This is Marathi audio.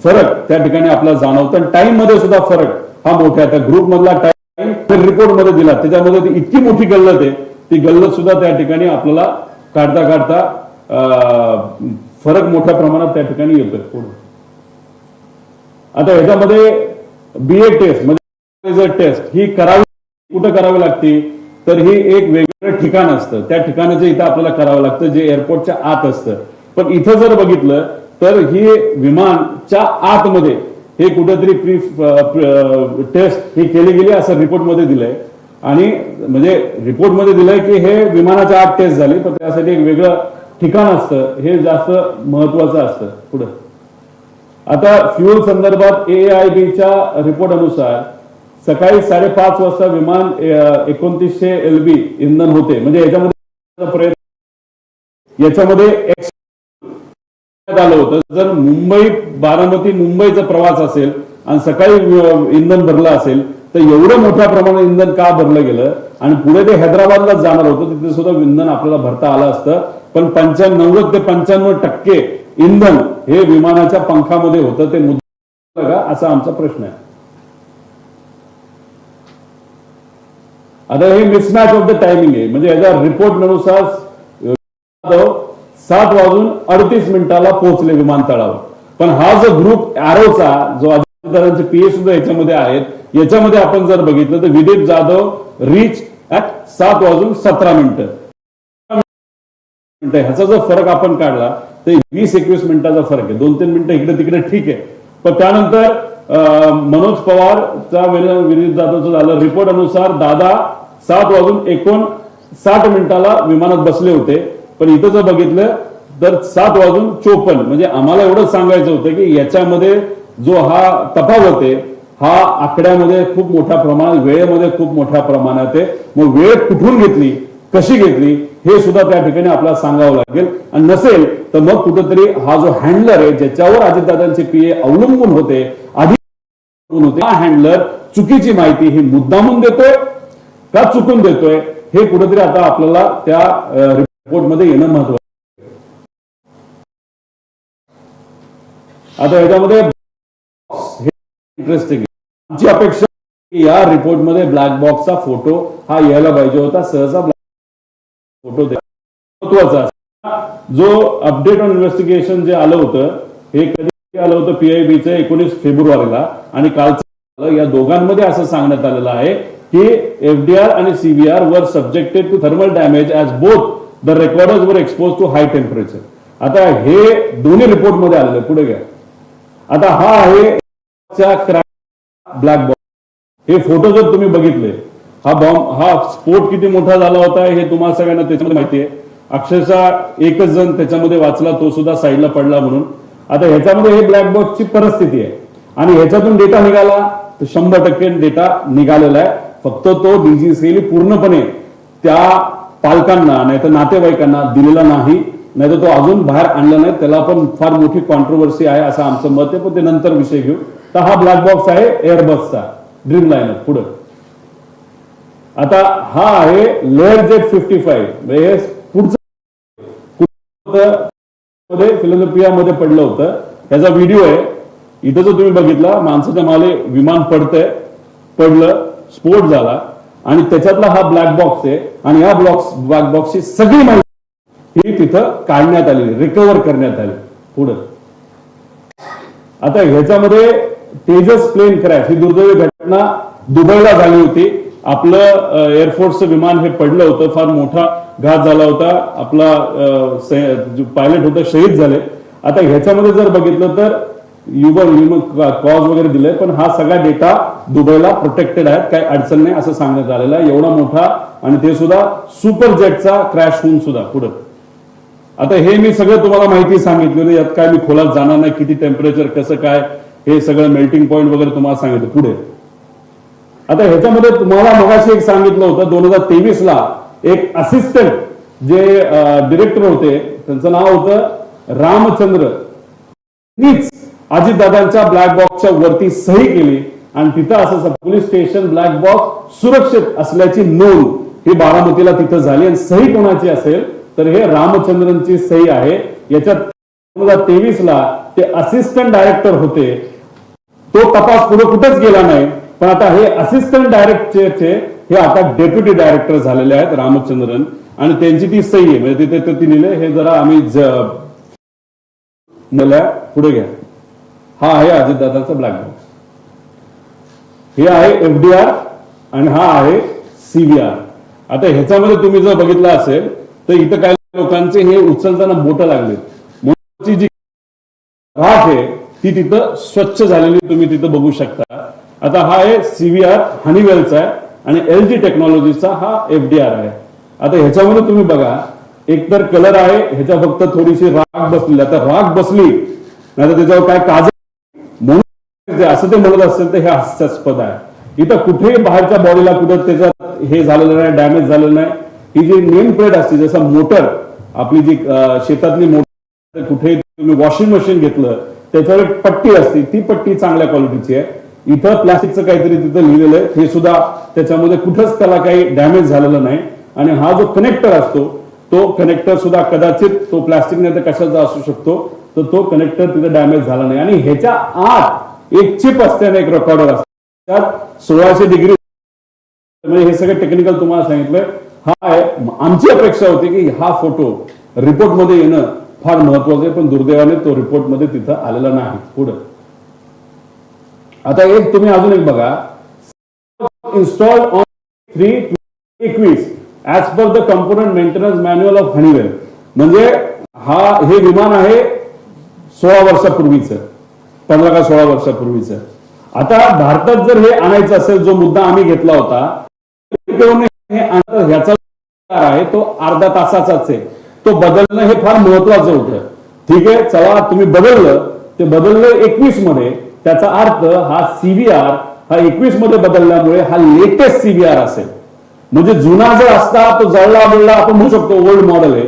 फरक त्या ठिकाणी आपल्याला जाणवतं आणि टाइम मध्ये सुद्धा फरक हा मोठा आहे. त्या ग्रुप मधला टाइम रिपोर्ट मध्ये दिला त्याच्यामध्ये ती इतकी मोठी गल्लत आहे, ती गल्लत सुद्धा त्या ठिकाणी आपल्याला काढता काढता फरक मोठ्या प्रमाणात त्या ठिकाणी येतोय पुढे. आता ह्याच्यामध्ये बीए टेस्ट म्हणजे टेस्ट ही करावी कुठं करावी लागते, तर ही एक वेगळं ठिकाण असतं, त्या ठिकाणाचं इथं आपल्याला करावं लागतं जे एअरपोर्टच्या आत असतं. पण इथं जर बघितलं तर ही विमानच्या आतमध्ये हे कुठेतरी प्री टेस्ट ही केली गेली असं रिपोर्टमध्ये दिलंय. आणि म्हणजे रिपोर्टमध्ये दिलंय की हे विमानाच्या आत टेस्ट झाली, पण त्यासाठी एक वेगळं ठिकाण असतं, हे जास्त महत्वाचं असतं पुढे. आता फ्युएल संदर्भात AAIBच्या रिपोर्ट अनुसार सकाळी 5:30 वाजता विमान 2900 LB इंधन होते. म्हणजे याच्यामध्ये आलं होतं जर मुंबई बारामती मुंबईचा प्रवास असेल आणि सकाळी इंधन भरलं असेल तर एवढं मोठ्या प्रमाणात इंधन का भरलं गेलं आणि पुढे ते हैदराबादला जाणार होतं तिथे सुद्धा इंधन आपल्याला भरता आलं असतं. पण 90 ते 95% इंधन हे विमानाच्या पंखामध्ये होतं. ते मुद्दा का असा आमचा प्रश्न आहे. आता हे मिसमॅच ऑफ द टायमिंग आहे. म्हणजे याच्या रिपोर्ट नुसार 7:38 पोहोचले विमानतळावर. पण हा जो ग्रुप एरोचा जो अजितदादांचे PA सुद्धा याच्यामध्ये आहेत, याच्यामध्ये आपण जर बघितलं तर विदीप जाधव रीच ऍट 7:17. ह्याचा जो फरक आपण काढला तर 20-21 मिनिटाचा फरक आहे. 2-3 मिनिटं इकडे तिकडे ठीक आहे. पण त्यानंतर मनोज पवारचा विदीप जाधवचं झालं. रिपोर्ट अनुसार दादा 7:59 विमानात बसले होते. पण इथं जर बघितलं तर 7:54. म्हणजे आम्हाला एवढंच सांगायचं होतं की याच्यामध्ये जो हा तफावत आहे हा आकड्यामध्ये खूप मोठ्या प्रमाणात, वेळेमध्ये खूप मोठ्या प्रमाणात आहे. मग वेळ कुठून घेतली, कशी घेतली हे सुद्धा त्या ठिकाणी आपल्याला सांगावं लागेल. आणि नसेल तर मग कुठंतरी हा जो हँडलर आहे ज्याच्यावर अजितदादांचे PA अवलंबून होते, हा हँडलर चुकीची माहिती ही मुद्दामून देतोय का चुकून देतोय हे कुठेतरी आता आपल्याला त्या रिपोर्टमध्ये येणं महत्वाचं. आता याच्यामध्ये इंटरेस्टिंग आमची अपेक्षा या रिपोर्टमध्ये ब्लॅक बॉक्सचा फोटो हा यायला पाहिजे होता. सहसा फोटो महत्वाचा. जो अपडेट ऑन इन्व्हेस्टिगेशन जे आलं होतं हे कधी आलं होतं PIBचं 19 फेब्रुवारीला. आणि कालचं या दोघांमध्ये असं सांगण्यात आलेलं आहे की FDR आणि CVR वर subjected to thermal damage as both the recorders वर एक्सपोज टू हाय टेम्परेचर. आता हे दोन्ही रिपोर्ट मध्ये आलेलं पुढे घ्या. आता हा आहे ब्लॅक बॉक्स. हे फोटो जर तुम्ही बघितले हा बॉम्ब हा स्फोट किती मोठा झाला होता हे तुम्हाला सगळ्यांना त्याच्यामध्ये माहिती आहे. अक्षरशः एकच जण त्याच्यामध्ये वाचला, तो सुद्धा साईडला पडला म्हणून. आता ह्याच्यामध्ये हे ब्लॅक बॉक्सची परिस्थिती आहे आणि ह्याच्यातून डेटा निघाला तर 100% डेटा निघालेला आहे. फक्त तो DGCA पूर्णपणे त्या पालकांना नाही तर नातेवाईकांना दिलेला नाही, नाहीतर तो अजून बाहेर आणला नाही. त्याला पण फार मोठी कॉन्ट्रोवर्सी आहे असं आमचं मत आहे, पण ते नंतर विषय घेऊ. तर हा ब्लॅक बॉक्स आहे एअरबसचा ड्रीम लाइनर पुढे. आता हा आहे लेअरजेट 55. हे पुढचं फिलाडेल्फिया मध्ये पडलं होतं. त्याचा व्हिडिओ आहे. इथं जर तुम्ही बघितला माणसाच्या माले विमान पडलं, स्फोट झाला आणि त्याच्यातला हा ब्लॅक बॉक्स आहे. आणि या ब्लॅक बॉक्सची सगळी माहिती ही तिथं काढण्यात आली, रिकव्हर करण्यात आली पुढे. आता ह्याच्यामध्ये तेजस प्लेन क्रॅश ही दुर्दैवी घटना दुबईला झाली होती. आपलं एअरफोर्सचं विमान हे पडलं होतं, फार मोठा घात झाला होता. आपला जो पायलट होता शहीद झाले. आता ह्याच्यामध्ये जर बघितलं तर कॉज वगैरे दिलंय, पण हा सगळा डेटा दुबईला प्रोटेक्टेड आहे, काही अडचण नाही असं सांगण्यात आलेलं आहे. एवढा मोठा आणि ते सुद्धा सुपर जेटचा क्रॅश होऊन सुद्धा पुढे. आता हे मी सगळं तुम्हाला माहिती सांगितली, यात काय मी खोलात जाणार नाही. किती टेम्परेचर कसं काय हे सगळं मेल्टिंग पॉईंट वगैरे तुम्हाला सांगितलं पुढे. आता ह्याच्यामध्ये तुम्हाला मगाशी एक सांगितलं होतं 2023ला एक असिस्टंट जे डिरेक्टर होते त्यांचं नाव होतं रामचंद्र, अजितदादांच्या ब्लॅक बॉक्सच्या वरती सही केली आणि तिथं असं पोलीस स्टेशन ब्लॅक बॉक्स सुरक्षित असल्याची नोंद ही बारामतीला तिथं झाली. आणि सही कोणाची असेल तर हे रामचंद्रनची सही आहे. याच्यात 2023 ला ते असिस्टंट डायरेक्टर होते. तो तपास पुढे कुठेच गेला नाही, पण आता हे असिस्टंट डायरेक्टरचे हे आता डेप्युटी डायरेक्टर झालेले आहेत रामचंद्रन, आणि त्यांची ती सही आहे. म्हणजे तिथे ती लिहिले, हे जरा आम्ही पुढे घ्या. हा आहे अजितदादांचा ब्लॅक बॉक्स. हे आहे एफडीआर आणि हा आहे सीबीआर. आता ह्याच्यामध्ये तुम्ही जर बघितलं असेल तर इथं काही लोकांचे हे उचलताना बोट लागले, म्हणून जी राख आहे ती तिथं स्वच्छ झालेली तुम्ही तिथं बघू शकता. आता हा आहे सीबीआर हनीवेलचा आहे आणि LG टेक्नॉलॉजीचा हा एफडीआर आहे. आता ह्याच्यामध्ये तुम्ही बघा, एकतर कलर आहे, ह्याच्या फक्त थोडीशी राख बसली. आता राख बसली नाही तर त्याच्यावर काय काजळ म्हणून असं ते म्हणत असेल तर हे हास्यास्पद आहे. इथं कुठेही बाहेरच्या बॉडीला कुठं त्याच्यात हे झालेलं नाही, डॅमेज झालेलं नाही. ही जी नेम प्लेट असते, जसं मोटर आपली जी शेतातली मोटर, कुठे तुम्ही वॉशिंग मशीन घेतलं त्याच्यावर एक पट्टी असते, ती पट्टी चांगल्या क्वालिटीची आहे. इथं प्लास्टिकचं काहीतरी तिथं लिहिलेलं आहे, हे सुद्धा त्याच्यामध्ये कुठंच त्याला काही डॅमेज झालेलं नाही. आणि हा जो कनेक्टर असतो तो कनेक्टर सुद्धा कदाचित तो प्लास्टिक नाही तर कशाचा असू शकतो, तर तो कनेक्टर तिथे डॅमेज झाला नाही. आणि ह्याच्या आत एक चिप असते आणि एक रेकॉर्डर असते, त्यात 1600 डिग्री, म्हणजे हे सगळं टेक्निकल तुम्हाला सांगितलंय. हा आहे. आमची अपेक्षा होती की हा फोटो रिपोर्ट मध्ये येणं फार महत्वाचं आहे, पण दुर्दैवाने तो रिपोर्ट मध्ये तिथं आलेला नाही. पुढे आता एक तुम्ही अजून एक बघा, install on 3/21 as per the component maintenance manual of Honeywell. म्हणजे हे विमान आहे 16 वर्षापूर्वीचं, 15 का 16 वर्षापूर्वीचं. आता भारतात जर हे आणायचं असेल, जो मुद्दा आम्ही घेतला होता, ह्याचा आहे तो अर्धा तासाचाच आहे. तो बदलणं हे फार महत्वाचं होतं. ठीक आहे, चला तुम्ही बदललं, ते बदललं 21 मध्ये. त्याचा अर्थ हा सीबीआर हा 21 मध्ये बदलल्यामुळे हा लेटेस्ट सीबीआर असेल. म्हणजे जुना जर असता तो जळला बिळला आपण म्हणू शकतो ओल्ड मॉडेल आहे,